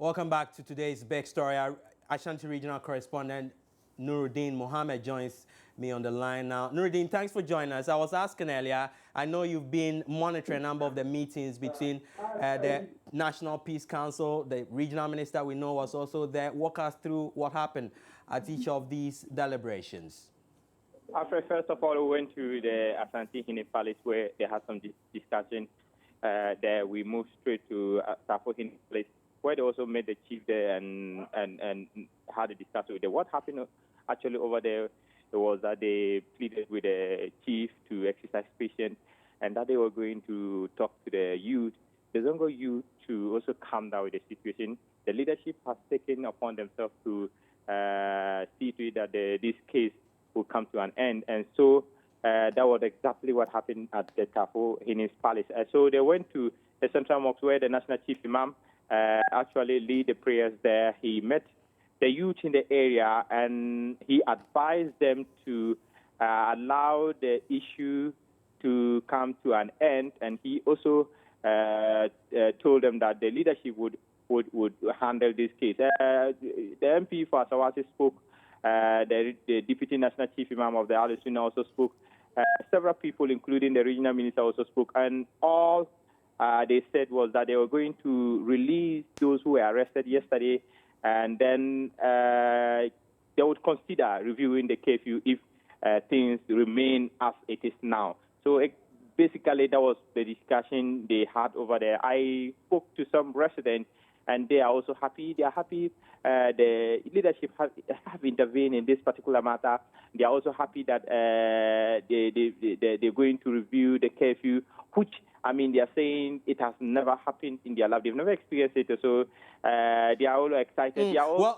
Welcome back to today's big story. Our Ashanti Regional Correspondent Nuruddin Mohammed joins me on the line now. Nuruddin, thanks for joining us. I was asking earlier, I know you've been monitoring a number of the meetings between the National Peace Council, the regional minister we know was also there. Walk us through what happened at each of these deliberations. Alfred, first of all, we went to the Ashanti Hine Palace where they had some discussion. There we moved straight to Tafo Hine Palace where they also met the chief there and had a discussion with them. What happened actually over there was that they pleaded with the chief to exercise patience and that they were going to talk to the youth, the Zongo youth, to also calm down with the situation. The leadership has taken upon themselves to see to it that this case will come to an end. And so that was exactly what happened at the Tafo Hine Palace. So they went to the Central Mosque where the National Chief Imam actually lead the prayers there. He met the youth in the area and he advised them to allow the issue to come to an end. And he also told them that the leadership would handle this case. The MP for Asawasi spoke. The Deputy National Chief Imam of the Al Sunnah also spoke. Several people, including the regional minister, also spoke. And all they said was that they were going to release those who were arrested yesterday, and then they would consider reviewing the curfew if things remain as it is now. So basically, that was the discussion they had over there. I spoke to some residents, and they are also happy. They are happy the leadership have intervened in this particular matter. They are also happy that they're going to review the curfew, which, I mean, they are saying it has never happened in their life. They've never experienced it, so they are all excited. They are all,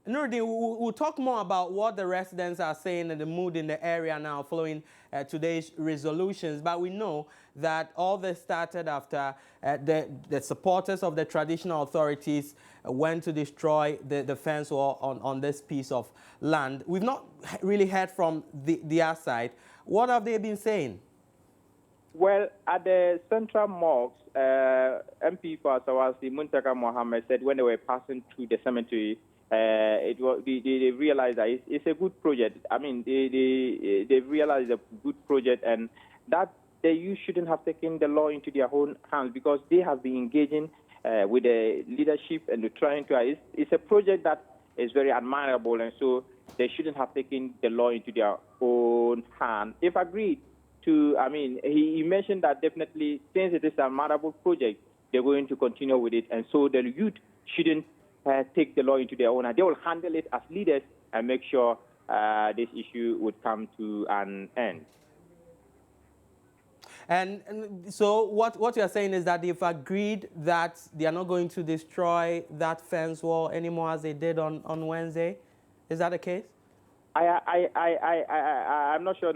Nuruddin, we'll talk more about what the residents are saying and the mood in the area now following today's resolutions. But we know that all this started after the supporters of the traditional authorities went to destroy the fence wall on this piece of land. We've not really heard from their side. What have they been saying? Well, at the Central Mosque, MP for Asawasi, Muntaka Mohammed, said when they were passing through the cemetery, they realized that it's a good project. I mean, they realized it's a good project and that the youth shouldn't have taken the law into their own hands because they have been engaging with the leadership and trying to. It's a project that is very admirable, and so they shouldn't have taken the law into their own hands. They've agreed to, I mean, he mentioned that definitely since it is an admirable project, they're going to continue with it, and so the youth shouldn't take the law into their own hands. They will handle it as leaders and make sure this issue would come to an end. And so what you're saying is that they've agreed that they are not going to destroy that fence wall anymore as they did on Wednesday. Is that the case? I'm not sure.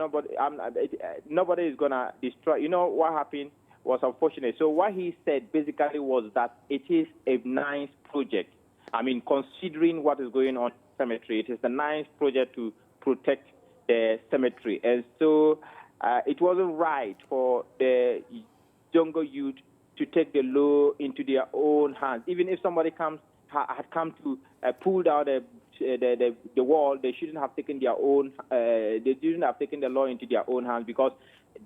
Nobody is gonna destroy. You know what happened was unfortunate. So what he said basically was that it is a nice project. I mean, considering what is going on in the cemetery, it is a nice project to protect the cemetery, and so it wasn't right for the younger youth to take the law into their own hands. Even if somebody had come to pull down the wall, they shouldn't have taken their own. They shouldn't have taken the law into their own hands because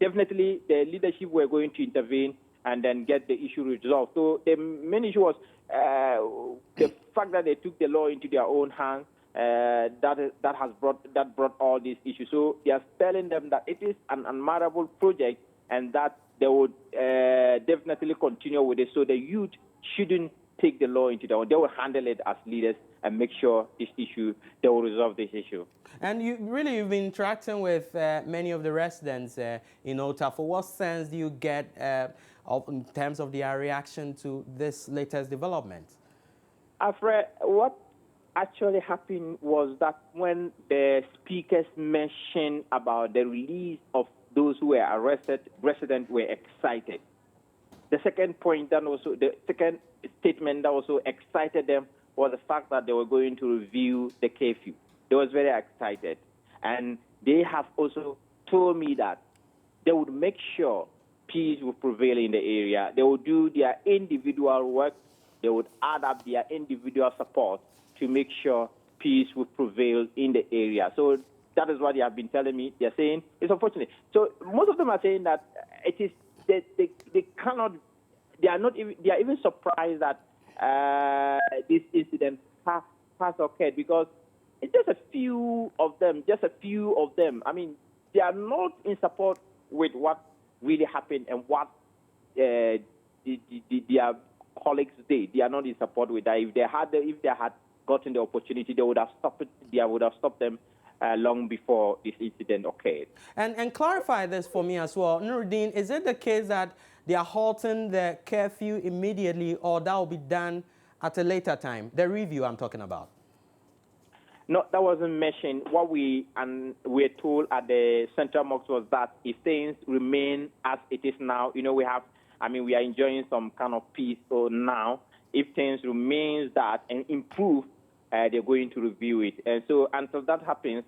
definitely the leadership were going to intervene and then get the issue resolved. So the main issue was the fact that they took the law into their own hands. That brought all these issues. So they are telling them that it is an admirable project and that they would definitely continue with it. So the youth shouldn't take the law into their own. They will handle it as leaders and make sure they will resolve this issue. And you've been interacting with many of the residents in Tafo. What sense do you get in terms of their reaction to this latest development? Alfred, what actually happened was that when the speakers mentioned about the release of those who were arrested, residents were excited. The second statement that also excited them was the fact that they were going to review the curfew. They was very excited. And they have also told me that they would make sure peace will prevail in the area. They will do their individual work they would add up their individual support to make sure peace will prevail in the area. So that is what they have been telling me. They're saying it's unfortunate. So most of them are saying that it is they cannot. They are not. Even, they are even surprised that this incident has occurred because it's just a few of them. Just a few of them. I mean, they are not in support with what really happened and what their colleagues did. They are not in support with that. If they had gotten the opportunity, they would have stopped it. They would have stopped them long before this incident occurred. And clarify this for me as well. Nuruddin, is it the case that they are halting the curfew immediately, or that will be done at a later time? The review I'm talking about. No, that wasn't mentioned. What we're told at the Central Mosque was that if things remain as it is now, we are enjoying some kind of peace. So now, if things remain that and improve, they're going to review it. And so until that happens,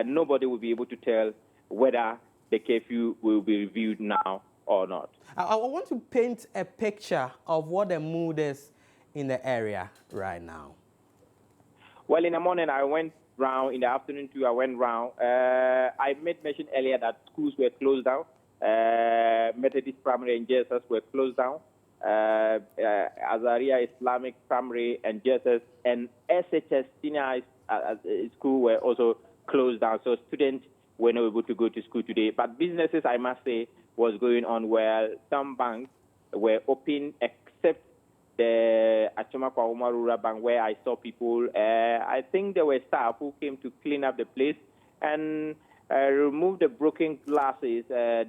nobody will be able to tell whether the curfew will be reviewed now or not. I want to paint a picture of what the mood is in the area right now. Well, in the morning, I went round. In the afternoon, too, I went round. I made mention earlier that schools were closed down. Methodist Primary and JSS were closed down. Azaria Islamic Primary and JSS and SHS Senior School were also closed down. So students were not able to go to school today. But businesses, I must say, was going on well. Some banks were open except the Achomakwa Umarura Bank, where I saw people. I think there were staff who came to clean up the place and remove the broken glasses on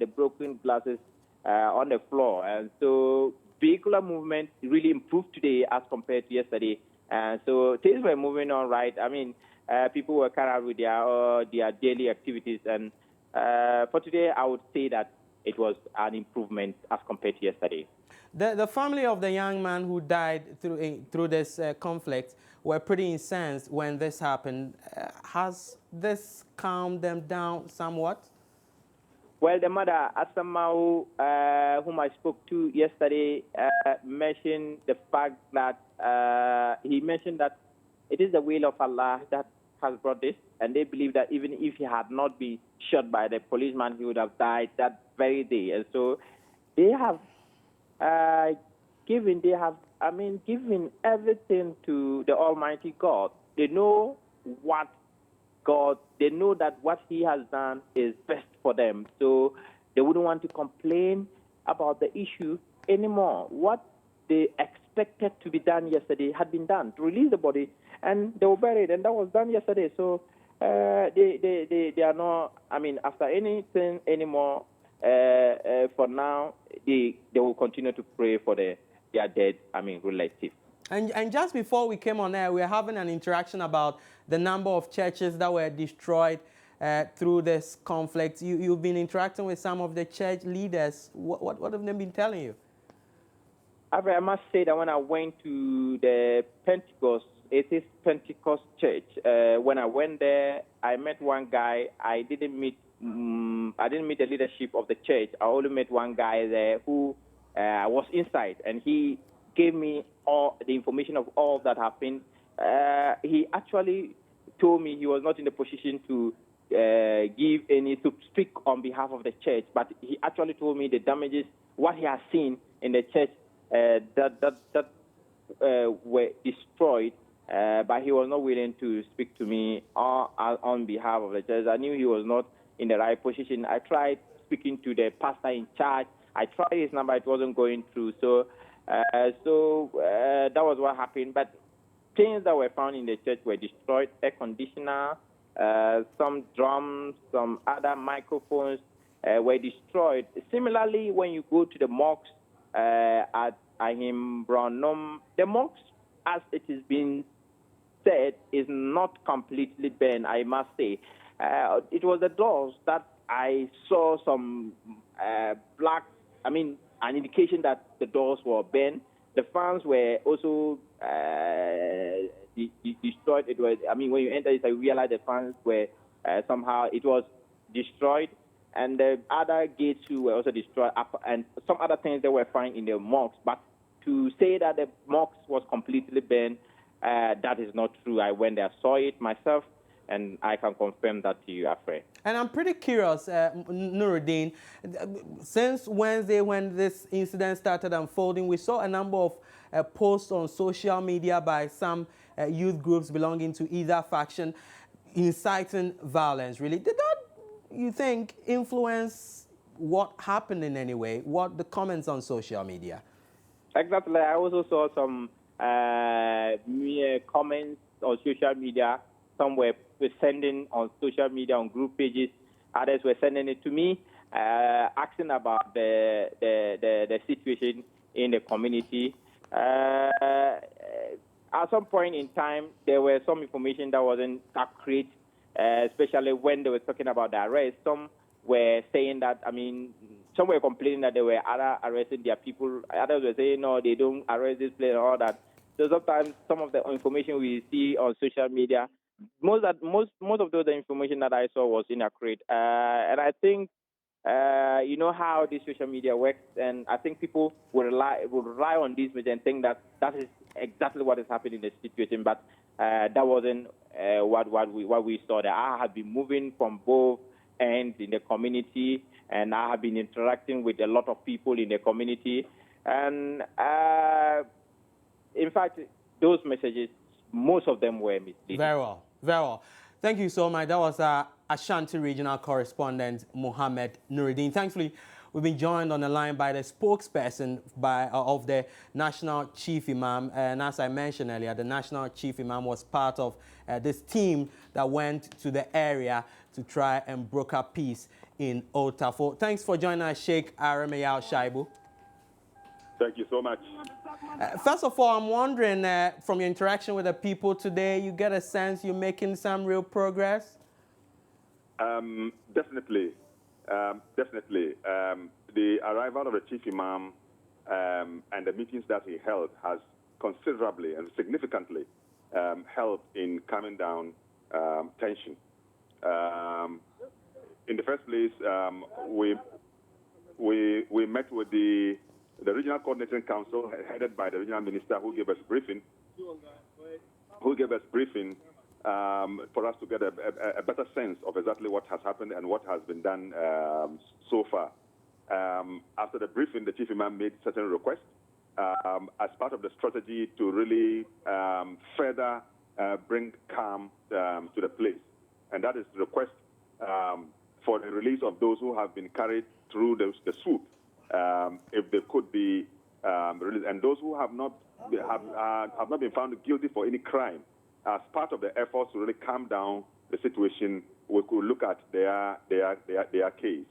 the floor. And so vehicular movement really improved today as compared to yesterday. And so things were moving on right. I mean, people were carried out with their daily activities. And for today, I would say that it was an improvement as compared to yesterday. The family of the young man who died through this conflict were pretty incensed when this happened. Has this calmed them down somewhat? Well, the mother, Asamau, whom I spoke to yesterday, mentioned the fact that he mentioned that it is the will of Allah that has brought this, and they believe that even if he had not been shot by the policeman, he would have died that very day. And so they have given everything to the Almighty God. They know they know that what he has done is best for them. So they wouldn't want to complain about the issue anymore. What they expected to be done yesterday had been done, to release the body, and they were buried, and that was done yesterday. So they are not, after anything anymore, for now, they will continue to pray for their dead, relatives. And just before we came on air, we were having an interaction about the number of churches that were destroyed through this conflict. You've been interacting with some of the church leaders. What have they been telling you? I must say that when I went to the Pentecost Church, when I went there, I met one guy. I didn't meet the leadership of the church. I only met one guy there who was inside, and he gave me all the information of all that happened. He actually told me he was not in the position to to speak on behalf of the church, but he actually told me the damages, what he has seen in the church that were destroyed, but he was not willing to speak to me on behalf of the church. I knew he was not in the right position. I tried speaking to the pastor in charge. I tried his number. It wasn't going through. So that was what happened. But things that were found in the church were destroyed: air conditioner, some drums, some other microphones were destroyed. Similarly, when you go to the mosques at Ahim Brownum, the mosque, as it is being said, is not completely burned, I must say. It was the doors that I saw some black, an indication that the doors were burned. The fans were also destroyed. It was, when you enter it, I realized the fans were somehow, it was destroyed. And the other gates too were also destroyed, and some other things that were found in the mosque. But to say that the mosque was completely burned, that is not true. I went there, saw it myself, and I can confirm that to you, Afre. And I'm pretty curious, Nuruddin, since Wednesday when this incident started unfolding, we saw a number of posts on social media by some youth groups belonging to either faction inciting violence, really. Did that, you think, influence what happened in any way? What the comments on social media? Exactly. I also saw some comments on social media. Some were sending on social media on group pages. Others were sending it to me, asking about the situation in the community. At some point in time, there were some information that wasn't accurate, especially when they were talking about the arrest. Some were saying that, some were complaining that they were other arresting their people. Others were saying, no, they don't arrest this place and all that. So sometimes some of the information we see on social media, most of the information that I saw was inaccurate. And I think, you know how this social media works, and I think people will rely on this and think that that is exactly what is happening in the situation. But that wasn't what we saw. That I have been moving from both ends in the community, and I have been interacting with a lot of people in the community, and in fact, those messages, most of them were misleading. Very well, very well. Thank you so much. That was Ashanti Regional Correspondent Mohammed Nuruddin. Thankfully, we've been joined on the line by the spokesperson of the National Chief Imam. And as I mentioned earlier, the National Chief Imam was part of this team that went to the area to try and broker peace in Old Tafo. Thanks for joining us, Sheikh Aramayal Shaibu. Thank you so much. First of all, I'm wondering, from your interaction with the people today, you get a sense you're making some real progress? Definitely. Definitely. The arrival of the Chief Imam and the meetings that he held has considerably and significantly helped in calming down tension. In the first place, we met with the Regional Coordinating Council headed by the Regional Minister, who gave us briefing. For us to get a better sense of exactly what has happened and what has been done so far. After the briefing, the Chief Imam made certain requests as part of the strategy to really further bring calm to the place. And that is the request for the release of those who have been carried through the swoop, if they could be released, and those who have not been found guilty for any crime. As part of the efforts to really calm down the situation, we could look at their case,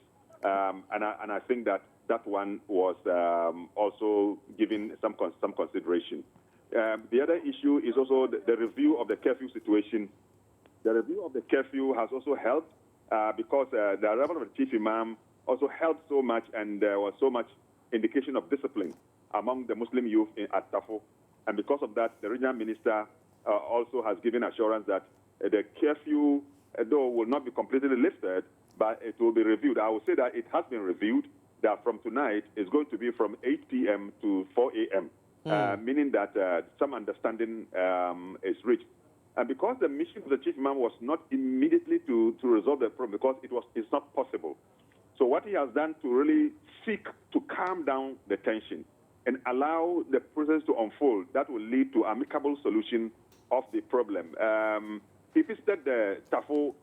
and I think that one was also given some consideration. The other issue is also the review of the curfew situation. The review of the curfew has also helped because the arrival of the Chief Imam also helped so much, and there was so much indication of discipline among the Muslim youth at Tafo. And because of that, the regional minister also has given assurance that the curfew, though, will not be completely lifted, but it will be reviewed. I will say that it has been reviewed, that from tonight it's going to be from 8 p.m. to 4 a.m., meaning that some understanding is reached. And because the mission of the Chief Imam was not immediately to resolve the problem, because it's not possible. So what he has done to really seek to calm down the tension and allow the process to unfold, that will lead to amicable solution of the problem. He visited the Tafo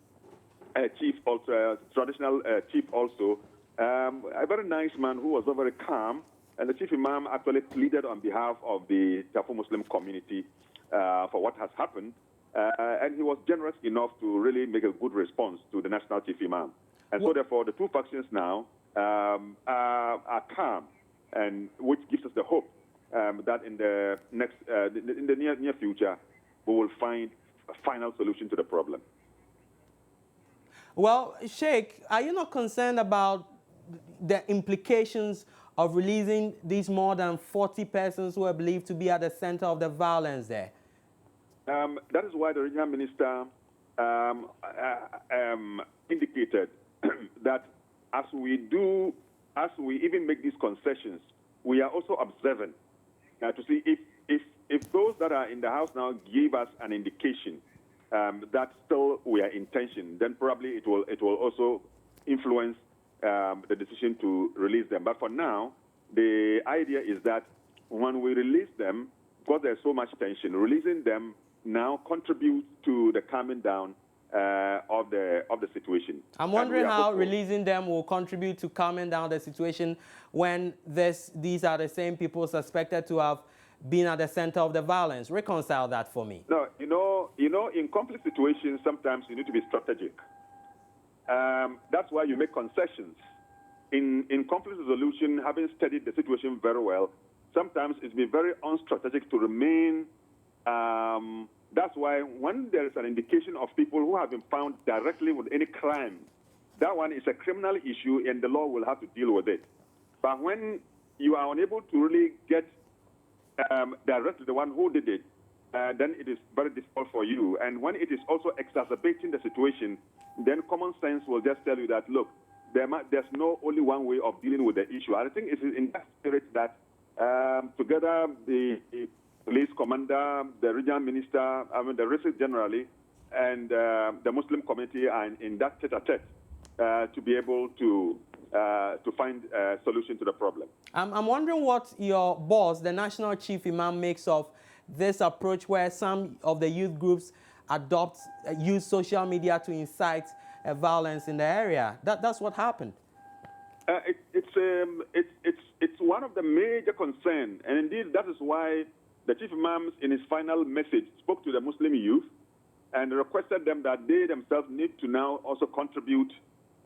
chief, also traditional chief, also a very nice man who was very calm, and the Chief Imam actually pleaded on behalf of the Tafo Muslim community for what has happened, and he was generous enough to really make a good response to the National Chief Imam. And so therefore, the two factions now are calm, and which gives us the hope that in the near future, we will find a final solution to the problem. Well, Sheikh, are you not concerned about the implications of releasing these more than 40 persons who are believed to be at the center of the violence there? That is why the regional minister indicated that as we even make these concessions, we are also observant to see if those that are in the house now give us an indication that still we are in tension, then probably it will also influence the decision to release them. But for now, the idea is that when we release them, because there's so much tension, releasing them now contributes to the calming down of the situation. I'm wondering how releasing them will contribute to calming down the situation when these are the same people suspected to have been at the center of the violence. Reconcile that for me. No, in conflict situations, sometimes you need to be strategic. That's why you make concessions. In conflict resolution, having studied the situation very well, sometimes it's been very unstrategic to remain. That's why when there is an indication of people who have been found directly with any crime, that one is a criminal issue and the law will have to deal with it. But when you are unable to really get directly the one who did it, then it is very difficult for you. And when it is also exacerbating the situation, then common sense will just tell you that, look, there's no only one way of dealing with the issue. I think it's in that spirit that together the police commander, the regional minister, the district generally, and the Muslim community are in that tete-a-tete to be able to find a solution to the problem. I'm wondering what your boss, the National Chief Imam, makes of this approach where some of the youth groups use social media to incite violence in the area. That's what happened. It's one of the major concerns, and indeed that is why the Chief Imam, in his final message, spoke to the Muslim youth and requested them that they themselves need to now also contribute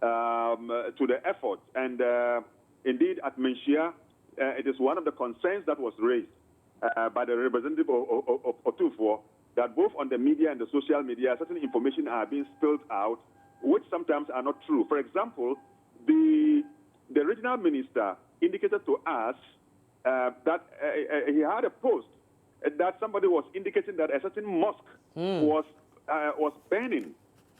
to the effort. And indeed, at Menshia, it is one of the concerns that was raised by the representative of Tafo, that both on the media and the social media, certain information are being spilled out, which sometimes are not true. For example, the regional minister indicated to us that he had a post that somebody was indicating that a certain mosque was burning.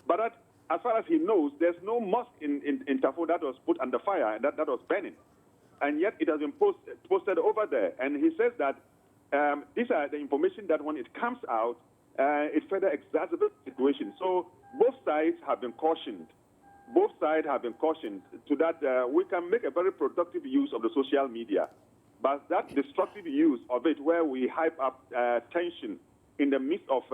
But that, as far as he knows, there's no mosque in Tafo that was put under fire and that was burning. And yet it has been posted over there. And he says that these are the information that when it comes out, it further exacerbates the situation. So both sides have been cautioned. Both sides have been cautioned to that we can make a very productive use of the social media. But that destructive use of it, where we hype up tension in the midst of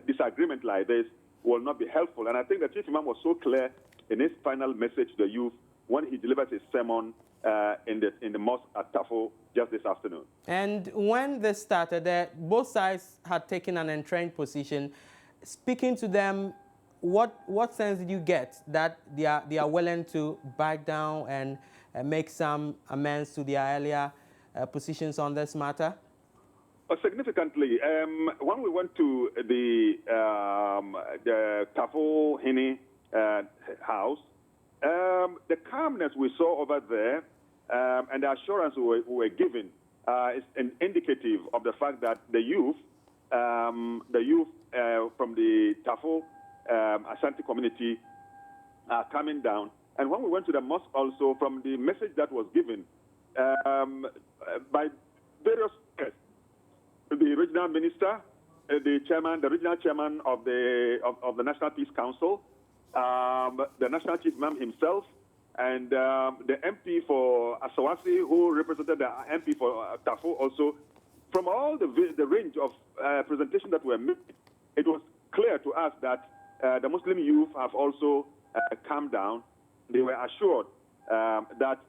disagreement like this, will not be helpful. And I think the Chief Imam was so clear in his final message to the youth when he delivered his sermon in the mosque at Tafo just this afternoon. And when this started, both sides had taken an entrenched position. Speaking to them, what sense did you get that they are willing to back down and make some amends to their earlier positions on this matter? Significantly, when we went to the Tafo Hini house, the calmness we saw over there and the assurance we were given is indicative of the fact that the youth from the Tafo Ashanti community are coming down. And when we went to the mosque also, from the message that was given by various guests, the regional minister, the regional chairman of the National Peace Council, the National Chief Imam himself, and the MP for Asawasi, who represented the MP for Tafo also. From all the range of presentations that were made, it was clear to us that the Muslim youth have also calmed down. They were assured that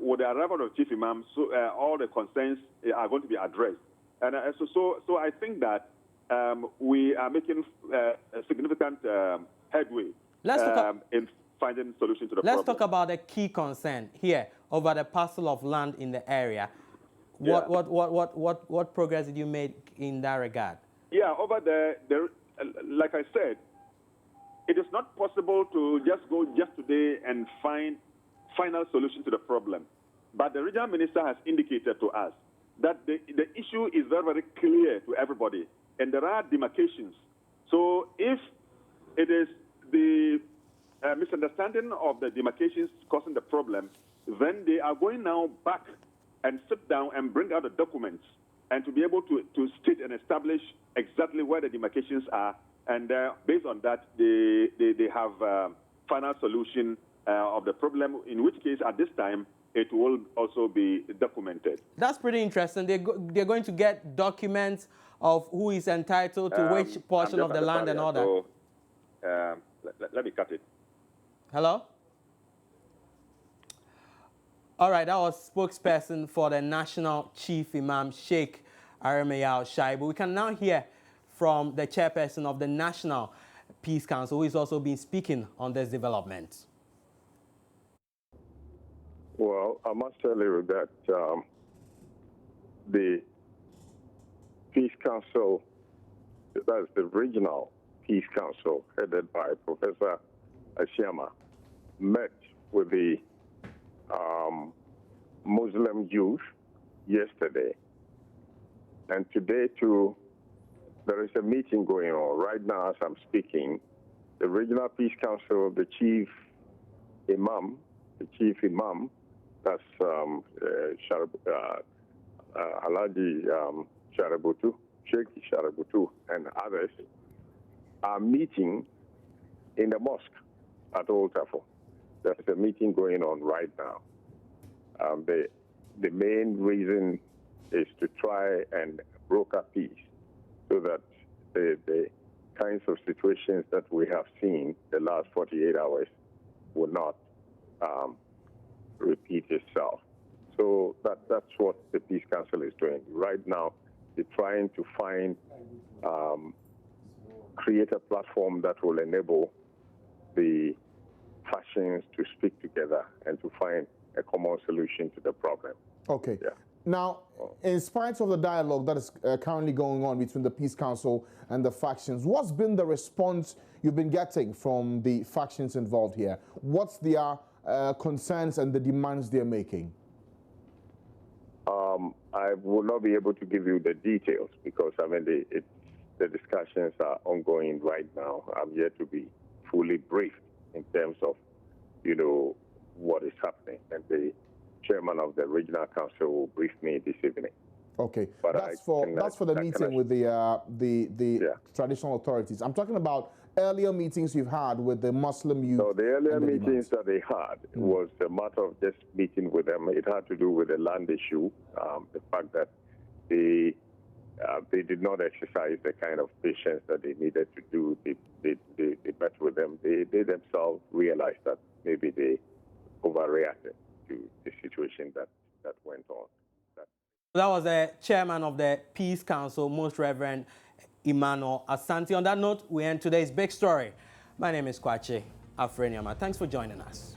with the arrival of Chief Imam, all the concerns are going to be addressed. And so I think that we are making a significant headway in finding solutions to the problem. Let's talk about the key concern here over the parcel of land in the area. What progress did you make in that regard? Yeah, over there, like I said, it is not possible to just go just today and find final solution to the problem. But the regional minister has indicated to us that the issue is very, very clear to everybody, and there are demarcations. So if it is the misunderstanding of the demarcations causing the problem, then they are going now back and sit down and bring out the documents and to be able to state and establish exactly where the demarcations are. And based on that, they have final solution of the problem, in which case, at this time, it will also be documented. That's pretty interesting. They're going to get documents of who is entitled to which portion of the land and all that. So, let me cut it. Hello? All right, that was spokesperson for the National Chief Imam, Sheikh Barima Osei Asare. But we can now hear from the chairperson of the National Peace Council, who has also been speaking on this development. Well, I must tell you that the Peace Council, that's the Regional Peace Council, headed by Professor Ashama, met with the Muslim youth yesterday. And today, too, there is a meeting going on. Right now, as I'm speaking, the Regional Peace Council, the Chief Imam, that's Alhaji Sharabutu, Sheikh Sharabutu, and others are meeting in the mosque at Old Tafo. There's a meeting going on right now. The main reason is to try and broker peace so that the kinds of situations that we have seen the last 48 hours will not repeat itself. So that's what the Peace Council is doing. Right now, they're trying to create a platform that will enable the factions to speak together and to find a common solution to the problem. Okay. Yeah. Now, in spite of the dialogue that is currently going on between the Peace Council and the factions, what's been the response you've been getting from the factions involved here? What's their concerns and the demands they're making? I will not be able to give you the details because, I mean, the discussions are ongoing right now. I'm yet to be fully briefed in terms of, what is happening. And the chairman of the regional council will brief me this evening. Okay, but that's for the meeting with the traditional authorities. I'm talking about earlier meetings you've had with the Muslim youth. So the earlier meetings that they had was a matter of just meeting with them. It had to do with the land issue, the fact that they did not exercise the kind of patience that they needed to do. They met with them. They themselves realized that maybe they overreacted to the situation that went on. That was the chairman of the Peace Council, Most Reverend Emmanuel Asante. On that note, we end today's big story. My name is Kwache Afreniama. Thanks for joining us.